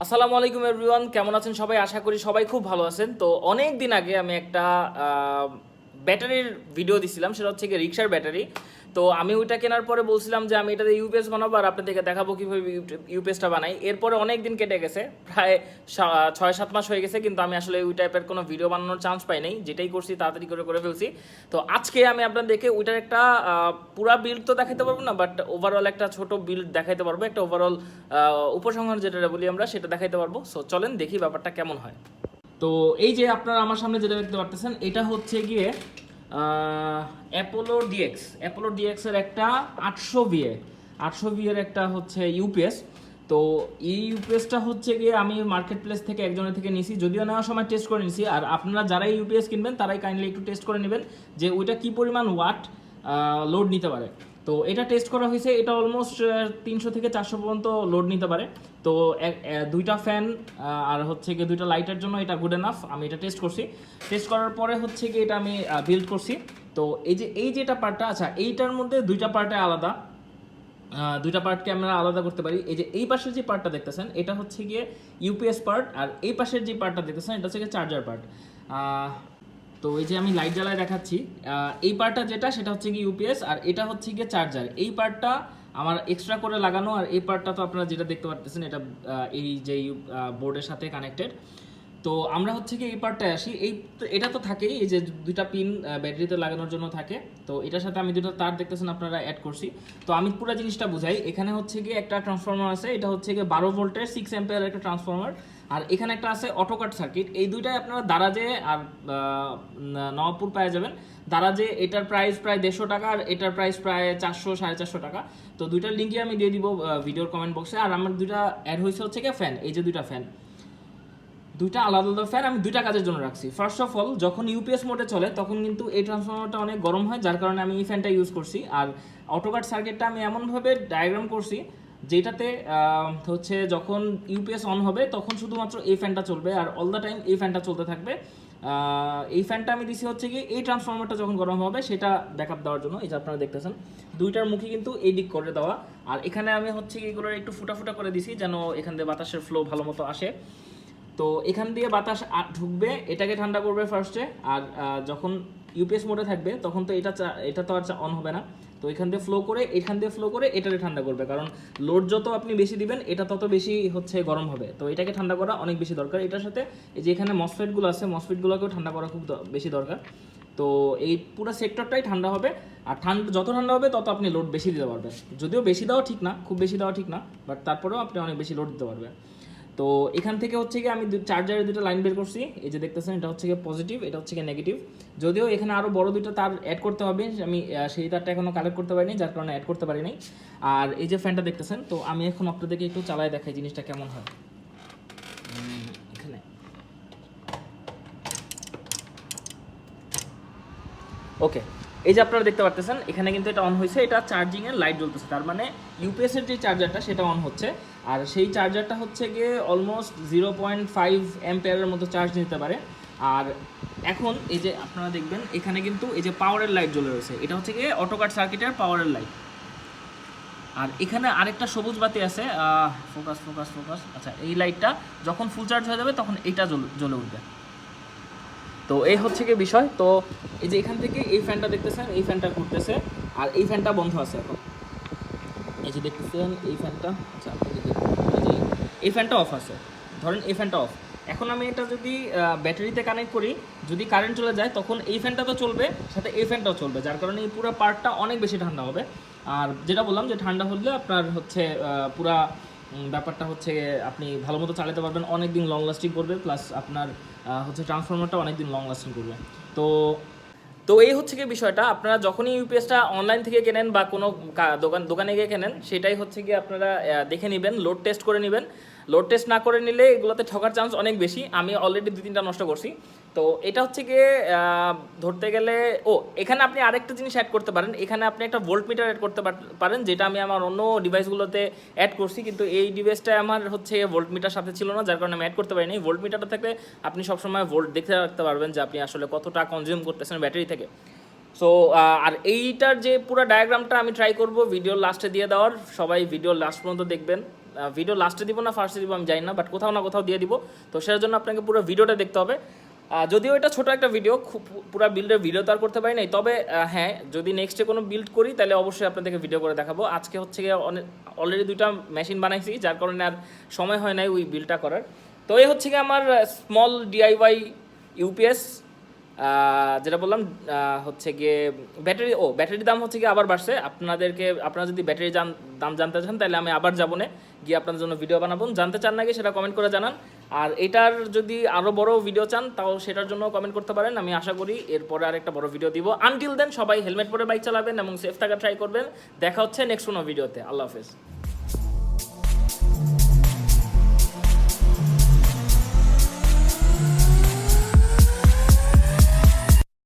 আসসালামু আলাইকুম এভরিওয়ান, কেমন আছেন সবাই? আশা করি সবাই খুব ভালো আছেন। তো অনেক দিন আগে আমি একটা ব্যাটারির ভিডিও দিছিলাম, সেটা হচ্ছে কি রিক্সার ব্যাটারি। তো আমি ওইটা কেনার পরে বলছিলাম যে আমি এটাতে ইউপিএস বানাবো আর আপনাদেরকে দেখাবো কীভাবে ইউপিএসটা বানাই। এরপরে অনেক দিন কেটে গেছে, প্রায় 6-7 মাস হয়ে গেছে, কিন্তু আমি আসলে ওই টাইপের কোনো ভিডিও বানানোর চান্স পাই নাই। যেটাই করছি তাড়াতাড়ি করে ফেলছি। তো আজকে আমি আপনাদেরকে ওইটার একটা পুরা বিল্ড তো দেখাতে পারবো না, বাট ওভারঅল একটা ছোট বিল্ড দেখাতে পারবো, একটা ওভারঅল উপসংহার যেটা বলি আমরা সেটা দেখাতে পারবো। সো চলেন দেখি ব্যাপারটা কেমন হয়। তো এই যে আপনারা আমার সামনে যেটা দেখতে পারতেছেন, এটা হচ্ছে গিয়ে অ্যাপোলো ডিএক্স এর একটা 800 ভি এর একটা হচ্ছে ইউপিএস। তো এই ইউপিএসটা হচ্ছে গিয়ে আমি মার্কেট প্লেস থেকে একজনের থেকে নিছি, যদিও নেওয়ার সময় টেস্ট করে নিছি। আর আপনারা যারাই ইউপিএস কিনবেন তারাই কাইন্ডলি একটু টেস্ট করে নেবেন যে ওইটা কি পরিমাণ ওয়াট লোড নিতে পারে। তো এটা টেস্ট করা হয়েছে, এটা অলমোস্ট 300 থেকে 400 পর্যন্ত লোড নিতে পারে। তো দুইটা ফ্যান আর হচ্ছে গিয়ে দুইটা লাইটের জন্য এটা গুড এনাফ। আমি এটা টেস্ট করছি, টেস্ট করার পরে হচ্ছে গিয়ে এটা আমি বিল্ড করছি। তো এই যেটা পার্টটা, আচ্ছা এইটার মধ্যে দুইটা পার্টে আলাদা, দুইটা পার্টকে আমরা আলাদা করতে পারি। এই যে এই পাশের যে পার্টটা দেখতেছেন এটা হচ্ছে গিয়ে ইউপিএস পার্ট, আর এই পাশের যে পার্টটা দেখতেছেন এটা হচ্ছে গিয়ে চার্জার পার্ট। তো এই যে আমি লাইট জ্বালায় দেখাচ্ছি, এই পার্টটা যেটা সেটা হচ্ছে কি ইউপিএস, আর এটা হচ্ছে গিয়ে চার্জার। এই পার্টটা আমার এক্সট্রা করে লাগানো, আর এই পার্টটা তো আপনারা যেটা দেখতে পারতেছেন এটা এই যে বোর্ডের সাথে কানেক্টেড। তো আমরা হচ্ছে কি এই পার্টটায় আসি। এটা তো থাকেই, এই যে দুইটা পিন ব্যাটারিতে লাগানোর জন্য থাকে। তো এটার সাথে আমি দুটো তার দেখতেছেন আপনারা অ্যাড করছি। তো আমি পুরো জিনিসটা বুঝাই। এখানে হচ্ছে গিয়ে একটা ট্রান্সফরমার আছে, এটা হচ্ছে গিয়ে 12 ভোল্টের 6 অ্যাম্পিয়ার একটা ট্রান্সফরমার। আর এখানে একটা আছে অটোকাট সার্কিট। এই দুইটাই আপনারা দারাজে আর নওয়াবপুর পেয়ে যাবেন। দারাজে এটার প্রাইস প্রায় 150 টাকা, আর এটার প্রাইস প্রায় 400-450 টাকা। তো দুইটার লিঙ্কই আমি দিয়ে দিব ভিডিওর কমেন্ট বক্সে। আর আমার দুইটা অ্যাড হয়েছে হচ্ছে গিয়ে ফ্যান, এই যে দুইটা ফ্যান, দুইটা আলাদা আলাদা ফ্যান আমি দুইটা কাজের জন্য রাখছি। ফার্স্ট অফ অল, যখন ইউপিএস মোডে চলে তখন কিন্তু এই ট্রান্সফরমারটা অনেক গরম হয়, যার কারণে আমি এই ফ্যানটা ইউজ করছি। আর অটোকাট সার্কিটটা আমি এমনভাবে ডায়াগ্রাম করছি যেটাতে হচ্ছে যখন ইউপিএস অন হবে তখন শুধুমাত্র এই ফ্যানটা চলবে, আর অল দ্য টাইম এই ফ্যানটা চলতে থাকবে। এই ফ্যানটা আমি দিছি হচ্ছে কি এই ট্রান্সফরমারটা যখন গরম হবে সেটা ব্যাকআপ দেওয়ার জন্য। এই যে আপনারা দেখতেছেন দুইটার মুখই কিন্তু এই দিক করে দেওয়া। আর এখানে আমি হচ্ছে কি এগুলো একটু ফুটা ফুটা করে দিছি যেন এখান দিয়ে বাতাসের ফ্লো ভালো মতো আসে। তো এখান দিয়ে বাতাস ঢুকবে, এটাকে ঠান্ডা করবে ফার্স্টে। আর যখন ইউপিএস মোডে থাকবে তখন তো এটা তো আর অন হবে না। তো এখান দিয়ে ফ্লো করে এটাকে ঠান্ডা করবে, কারণ লোড যত আপনি বেশি দিবেন এটা তত বেশি হচ্ছে গরম হবে। তো এটাকে ঠান্ডা করা অনেক বেশি দরকার। এটার সাথে এই যে এখানে মসফেটগুলো আছে, মসফেটগুলোকেও ঠান্ডা করা খুব বেশি দরকার। তো এই পুরো সেক্টরটাই ঠান্ডা হবে। আর যত ঠান্ডা হবে তত আপনি লোড বেশি দিতে পারবেন। যদিও বেশি দেওয়া ঠিক না, খুব বেশি দেওয়া ঠিক না, বাট তারপরেও আপনি অনেক বেশি লোড দিতে পারবেন। তো এখান থেকে হচ্ছে কি আমি চার্জারের দুটো লাইন বের করছি। এই যে দেখতেছেন এটা হচ্ছে গিয়ে পজিটিভ, এটা হচ্ছে গিয়ে নেগেটিভ। যদিও এখানে আরও বড় দুটো তার অ্যাড করতে হবে, আমি সেই তারটা এখনও কালেক্ট করতে পারিনি, যার কারণে অ্যাড করতে পারিনি। আর এই যে ফ্যানটা দেখতেছেন, তো আমি এখন আপনাদেরকে একটু চালায় দেখাই জিনিসটা কেমন হয়। এখানে ওকে, এই যে আপনারা দেখতে পারতেছেন এখানে কিন্তু এটা অন হয়েছে, এটা চার্জিংয়ের লাইট জ্বলতেছে, তার মানে ইউপিএসের যে চার্জারটা সেটা অন হচ্ছে। আর সেই চার্জারটা হচ্ছে গিয়ে অলমোস্ট 0.5 অ্যাম্পিয়ারের মতো চার্জ নিতে পারে। আর এখন এই যে আপনারা দেখবেন এখানে কিন্তু এই যে পাওয়ারের লাইট জ্বলে রয়েছে, এটা হচ্ছে গিয়ে অটোকাট সার্কিটের পাওয়ারের লাইট। আর এখানে আরেকটা সবুজ বাতি আছে, ফোকাস ফোকাস ফোকাস, আচ্ছা এই লাইটটা যখন ফুল চার্জ হয়ে যাবে তখন এইটা জ্বলে উঠবে। তো এই হচ্ছে কি বিষয়। তো এই যে এখান থেকে এই ফ্যানটা দেখতেছেন, এই ফ্যানটা ঘুরতেছে, আর এই ফ্যানটা বন্ধ আছে এখন। এই যে দেখতেছেন এই ফ্যানটা, আচ্ছা এই ফ্যানটা অফ আছে। ধরেন এই ফ্যানটা অফ। এখন আমি এটা যদি ব্যাটারিতে কানেক্ট করি, যদি কারেন্ট চলে যায় তখন এই ফ্যানটা তো চলবে, সাথে এই ফ্যানটাও চলবে, যার কারণে এই পুরো পার্টটা অনেক বেশি ঠান্ডা হবে। আর যেটা বললাম যে ঠান্ডা হলে আপনার হচ্ছে পুরা ব্যাপারটা হচ্ছে আপনি ভালো মতো চালাতে পারবেন, অনেক দিন লং লাস্টিং করবে, প্লাস আপনার হচ্ছে ট্রান্সফরমারটা অনেক দিন লং লাস্টিং করবে। তো তো এই হচ্ছে কি বিষয়টা। আপনারা যখনই ইউপিএসটা অনলাইন থেকে কেনেন বা কোনো দোকানে গিয়ে কেনেন, সেটাই হচ্ছে কি আপনারা দেখে নেবেন, লোড টেস্ট করে নেবেন। লোড টেস্ট না করে নিলে এগুলোতে ঠকার চান্স অনেক বেশি। আমি অলরেডি 2-3টা নষ্ট করছি। তো এটা হচ্ছে গিয়ে ধরতে গেলে এখানে আপনি আরেকটা জিনিস অ্যাড করতে পারেন। এখানে আপনি একটা ভোল্ট মিটার অ্যাড করতে পারেন, যেটা আমি আমার অন্য ডিভাইসগুলোতে অ্যাড করছি, কিন্তু এই ডিভাইসটা আমার হচ্ছে ভোল্ট মিটার সাথে ছিল না, যার কারণে আমি অ্যাড করতে পারিনি। ভোল্ট মিটারটা থাকলে আপনি সবসময় ভোল্ট দেখতে রাখতে পারবেন যে আপনি আসলে কতটা কনজিউম করতেছেন ব্যাটারি থেকে। সো আর এইটার যে পুরো ডায়াগ্রামটা আমি ট্রাই করব ভিডিওর লাস্টে দিয়ে দেওয়ার। সবাই ভিডিওর লাস্ট পর্যন্ত দেখবেন, ভিডিও লাস্টে দিব না ফার্স্টে দিব আমি জানি না, বাট কোথাও না কোথাও দিয়ে দিব। তো সেটার জন্য আপনাকে পুরো ভিডিওটা দেখতে হবে। যদিও এটা ছোটো একটা ভিডিও, খুব পুরো বিল্ডের ভিডিও তো আর করতে পারি নাই, তবে হ্যাঁ যদি নেক্সটে কোনো বিল্ড করি তাহলে অবশ্যই আপনাদেরকে ভিডিও করে দেখাবো। আজকে হচ্ছে গিয়ে অলরেডি 2টা মেশিন বানাইছি, যার কারণে আর সময় হয় নাই ওই বিল্ডটা করার। তো এই হচ্ছে গিয়ে আমার স্মল ডিআইওয়াই ইউপিএস, যেটা বললাম হচ্ছে গিয়ে ব্যাটারির দাম হচ্ছে গিয়ে আবার বাড়ছে। আপনারা যদি ব্যাটারির দাম জানতে চান তাহলে আমি আবার যাবো না গিয়ে আপনাদের জন্য ভিডিও বানাবো। জানতে চান নাকি সেটা কমেন্ট করে জানান। আর এটার যদি আরও বড় ভিডিও চান তাও সেটার জন্য কমেন্ট করতে পারেন, আমি আশা করি এরপরে আরেকটা বড় ভিডিও দিব। আনটিল দেন সবাই হেলমেট পরে বাইক চালাবেন এবং সেফ থাকা ট্রাই করবেন। দেখা হচ্ছে নেক্সট কোনো ভিডিওতে। আল্লাহ হাফেজ।